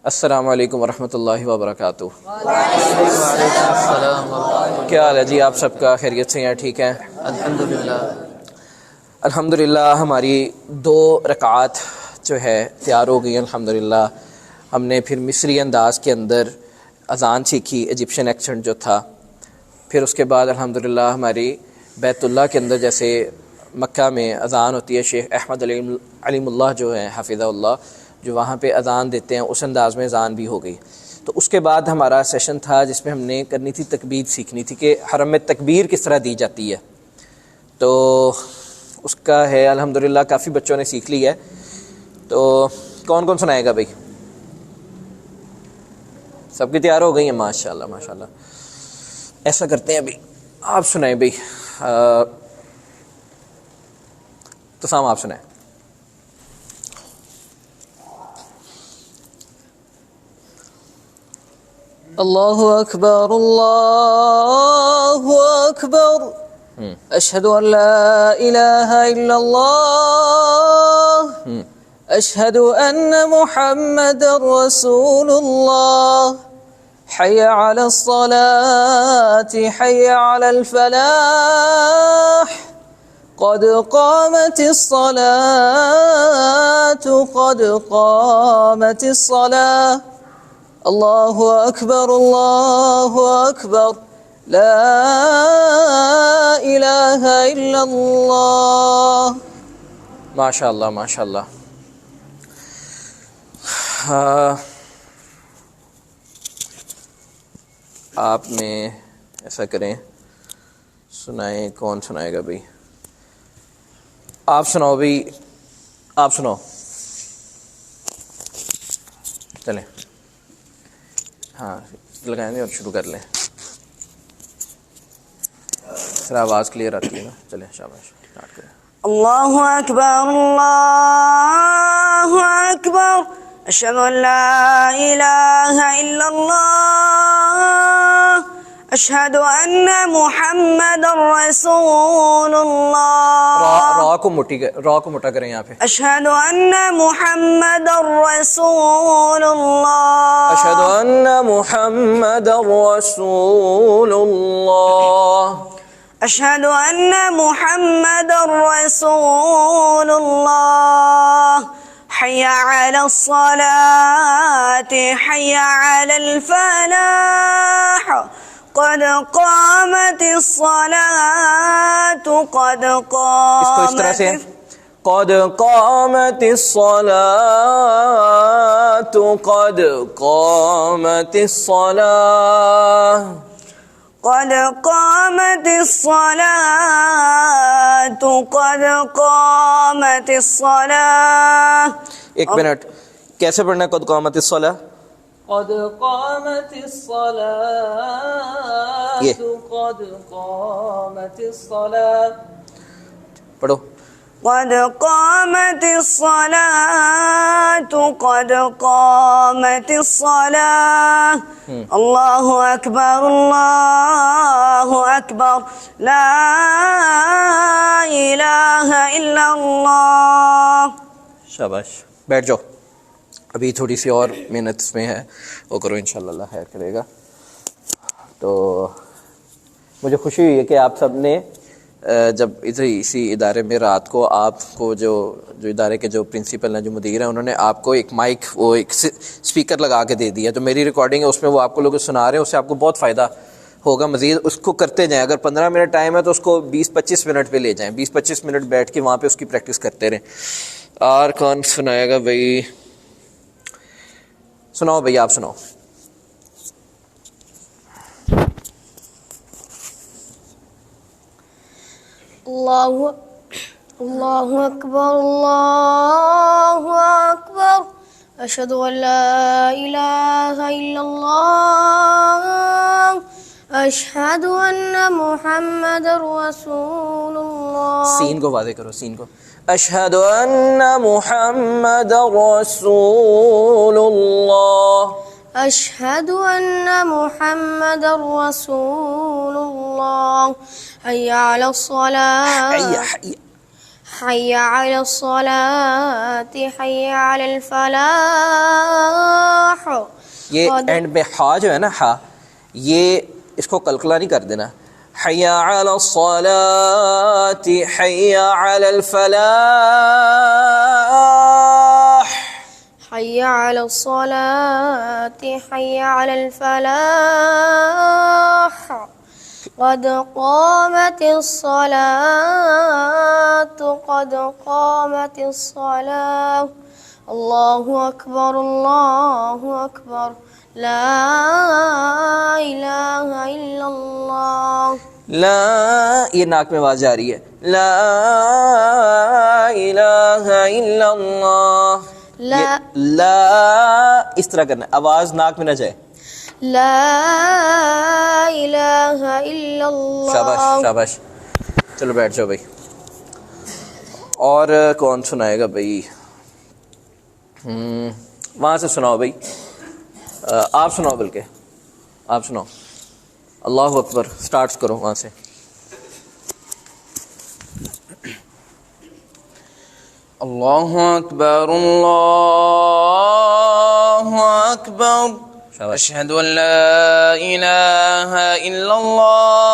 السلام علیکم ورحمۃ اللہ وبرکاتہ۔ وعلیکم السلام ورحمۃ کیا حال ہے جی؟ آپ سب کا خیریت سے ہیں؟ ٹھیک ہیں الحمدللہ۔ الحمدللہ ہماری 2 رکعات جو ہے تیار ہو گئی الحمدللہ۔ ہم نے پھر مصری انداز کے اندر اذان سیکھی، ایجپشن ایکسنٹ جو تھا، پھر اس کے بعد الحمدللہ ہماری بیت اللہ کے اندر جیسے مکہ میں اذان ہوتی ہے، شیخ احمد علیم اللہ جو ہے حفظہ اللہ، جو وہاں پہ اذان دیتے ہیں، اس انداز میں اذان بھی ہو گئی۔ تو اس کے بعد ہمارا سیشن تھا جس میں ہم نے کرنی تھی تکبیر، سیکھنی تھی کہ حرم میں تکبیر کس طرح دی جاتی ہے۔ تو اس کا ہے الحمدللہ کافی بچوں نے سیکھ لی ہے۔ تو کون کون سنائے گا بھائی؟ سب کی تیار ہو گئی ہیں؟ ماشاءاللہ ماشاءاللہ۔ ایسا کرتے ہیں بھائی آپ سنائیں بھائی، تو سام آپ سنائیں۔ اللہ اکبر اللہ اکبر، اشہد ان لا الہ الا اللہ، اشہد ان محمد رسول اللہ، حی علی الصلاة حی علی الفلاح، قد قامت الصلاة قد قامت الصلاة، اللہ اکبر لا الہ الا اللہ۔ ماشاءاللہ ماشاءاللہ۔ آپ میں ایسا کریں، سنائیں، کون سنائے گا بھائی؟ آپ سناؤ بھائی، آپ سناؤ، چلیں ہاں لگائیں گے اور شروع کر لیں۔ سر آواز کلیئر آتی ہے نا؟ چلیں شاباش، اسٹارٹ کریں۔ اللہ اکبر اللہ اکبر، اشہد ان لا الہ الا اللہ، اشہد ان محمد رسول اللہ۔ را کو موٹا کریں یہاں پہ۔ اشہد ان محمد رسول اللہ، اشہد ان محمد رسول اللہ، اشہد ان محمد رسول اللہ، حی علی الصلاة حی علی الفلاح، قد قامت الصلاة قد اس کو اس طرح سے قامت قد قامت الصلاة قد قامت الصلاة، قد قامت الصلاة قد قامت الصلاة۔ ایک منٹ، کیسے پڑھنا ہے قد قامت الصلاة؟ قد قامت الصلاة یہ قد قامت الصلاة، پڑھو۔ قد قامت الصلاة قد قامت الصلاة، اللہ اکبر لا الہ الا اللہ۔ شاباش، بیٹھ جاؤ، ابھی تھوڑی سی اور محنت اس میں ہے، وہ کرو انشاءاللہ، اللہ خیر کرے گا۔ تو مجھے خوشی ہوئی ہے کہ آپ سب نے جب اسی ادارے میں رات کو آپ کو جو ادارے کے جو پرنسپل ہیں، جو مدیر ہیں، انہوں نے آپ کو ایک مائک، وہ ایک اسپیکر لگا کے دے دیا، جو میری ریکارڈنگ ہے اس میں وہ آپ کو لوگ سنا رہے ہیں، اس سے آپ کو بہت فائدہ ہوگا۔ مزید اس کو کرتے جائیں، اگر 15 منٹ ٹائم ہے تو اس کو 20-25 منٹ پہ لے جائیں، 20-25 منٹ بیٹھ کے وہاں پہ اس کی پریکٹس کرتے رہیں۔ اور کون سنائے گا بھائی؟ سناؤ بھائی، آپ سناؤ۔ اللہ اکبر اللہ اکبر، اشہد ان لا الہ الا اللہ، اشہد ان محمد رسول اللہ۔ سین کو واضح کرو، سین کو۔ اشہد ان محمد رسول اللہ، اشہد ان محمد رسول اللہ، حی علی الصلاة حي على الصلاة حي على الفلاح. یہ اینڈ میں ہا جو ہے نا ہا، یہ اس کو قلقلہ نہیں کر دینا. حی علی الصلاۃ حی علی الفلاح. حي على الصلاة حي على الفلاح. قد قامت الصلاة قد قامت الصلاة. الله أكبر الله أكبر لا إله إلا الله. لا، یہ ناک میں آواز جا رہی ہے. لا الہ الا اللہ. لا لا اس طرح کرنا ہے، آواز ناک میں نہ جائے. لا إله إلا الله. شاباش شاباش. چلو بیٹھ جاؤ بھائی. اور کون سنائے گا بھائی؟ وہاں سے سناؤ بھائی. آپ سناؤ، بلکہ آپ سناؤ. اللہ اکبر سٹارٹ کرو وہاں سے. اللہ اکبر اللہ اکبر. اشہد ان لا الہ الا اللہ.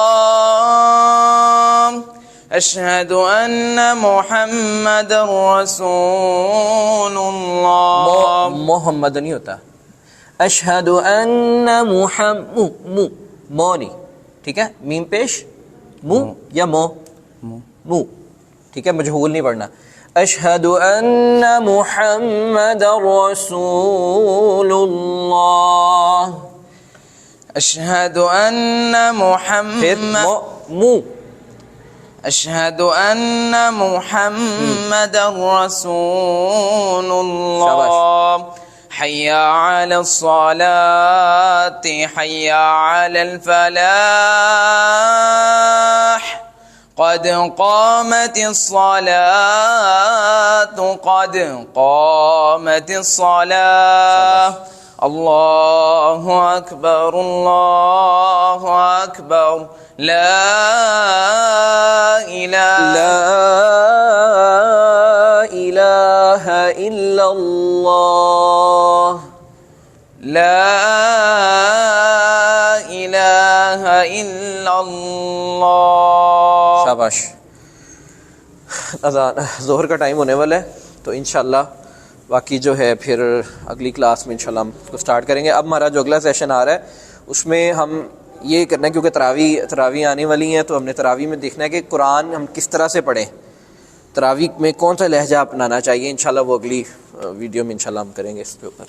اشہد ان محمد رسول اللہ. محمد نہیں ہوتا، اشہد ان محمد مو نہیں، ٹھیک ہے؟ میم پیش مو یا مو مو، ٹھیک ہے؟ مجہول نہیں پڑھنا. اشہد ان محمد رسول اللہ. اشہد ان پھر محمد مو. اشہد ان محمد رسول اللہ. حی علی الصلاۃ حی علی الفلاح. قد قامت الصلاة قد قامت الصلاة. اللہ اکبر اللہ اکبر لا الہ الا اللہ. لا الہ الا اللہ. شاباش. اذان ظہر کا ٹائم ہونے والا ہے، تو انشاءاللہ باقی جو ہے پھر اگلی کلاس میں انشاءاللہ ہم اس کو سٹارٹ کریں گے. اب ہمارا جو اگلا سیشن آ رہا ہے اس میں ہم یہ کرنا ہے، کیونکہ تراویح آنے والی ہیں، تو ہم نے تراویح میں دیکھنا ہے کہ قرآن ہم کس طرح سے پڑھیں، تراویح میں کون سا لہجہ اپنانا چاہیے. انشاءاللہ وہ اگلی ویڈیو میں انشاءاللہ ہم کریں گے اس کے اوپر.